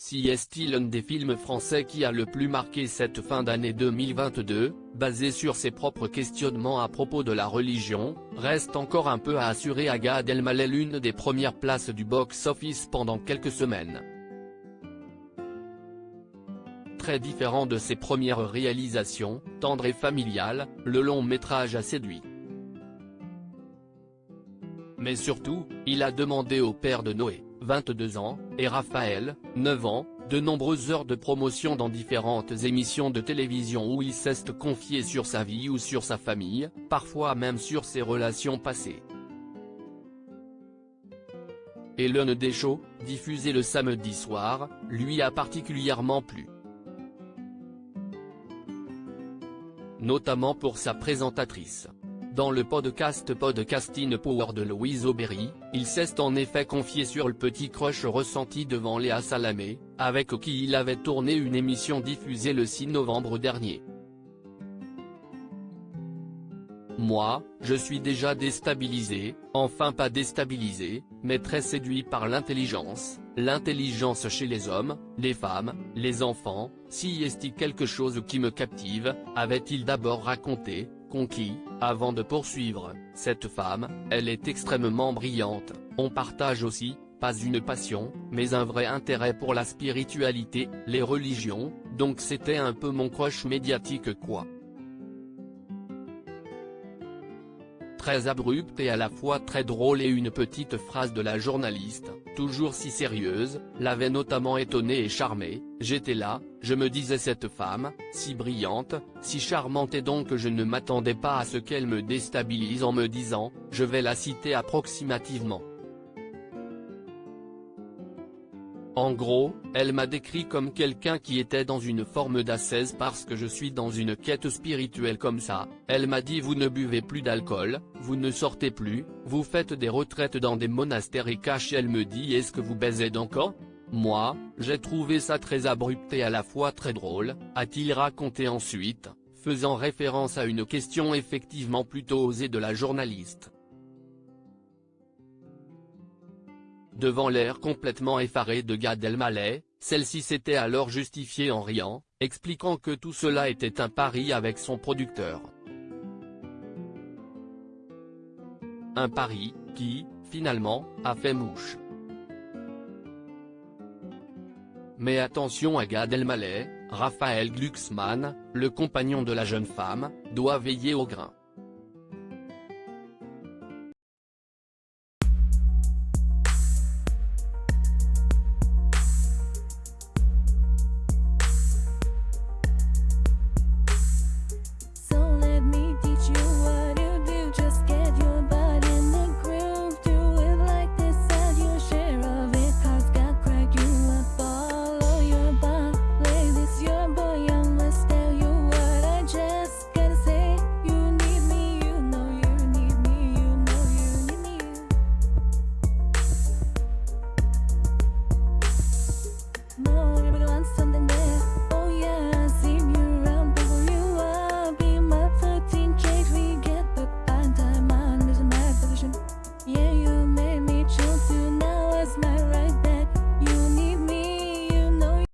Si est-il un des films français qui a le plus marqué cette fin d'année 2022, basé sur ses propres questionnements à propos de la religion, reste encore un peu à assurer à Gad Elmaleh l'une des premières places du box-office pendant quelques semaines. Très différent de ses premières réalisations, tendre et familial, le long métrage a séduit. Mais surtout, il a demandé au père de Noé, 22 ans, et Raphaël, 9 ans, de nombreuses heures de promotion dans différentes émissions de télévision où il s'est confié sur sa vie ou sur sa famille, parfois même sur ses relations passées. Et l'un des shows, diffusé le samedi soir, lui a particulièrement plu. Notamment pour sa présentatrice. Dans le Podcasting Power de Louise Aubéry, il s'est en effet confié sur le petit crush ressenti devant Léa Salamé, avec qui il avait tourné une émission diffusée le 6 novembre dernier. Moi, je suis déjà déstabilisé, enfin pas déstabilisé, mais très séduit par l'intelligence chez les hommes, les femmes, les enfants, si est-il quelque chose qui me captive, avait-il d'abord raconté, conquis, avant de poursuivre, cette femme, elle est extrêmement brillante, on partage aussi, pas une passion, mais un vrai intérêt pour la spiritualité, les religions, donc c'était un peu mon crush médiatique quoi. Très abrupte et à la fois très drôle et une petite phrase de la journaliste, toujours si sérieuse, l'avait notamment étonné et charmé. J'étais là, je me disais cette femme, si brillante, si charmante et donc je ne m'attendais pas à ce qu'elle me déstabilise en me disant, je vais la citer approximativement. En gros, elle m'a décrit comme quelqu'un qui était dans une forme d'ascèse parce que je suis dans une quête spirituelle comme ça. Elle m'a dit vous ne buvez plus d'alcool, vous ne sortez plus, vous faites des retraites dans des monastères et cash. Elle me dit est-ce que vous baisez encore ? Moi, j'ai trouvé ça très abrupt et à la fois très drôle, a-t-il raconté ensuite, faisant référence à une question effectivement plutôt osée de la journaliste. Devant l'air complètement effaré de Gad Elmaleh, celle-ci s'était alors justifiée en riant, expliquant que tout cela était un pari avec son producteur. Un pari, qui, finalement, a fait mouche. Mais attention à Gad Elmaleh, Raphaël Glucksmann, le compagnon de la jeune femme, doit veiller au grain.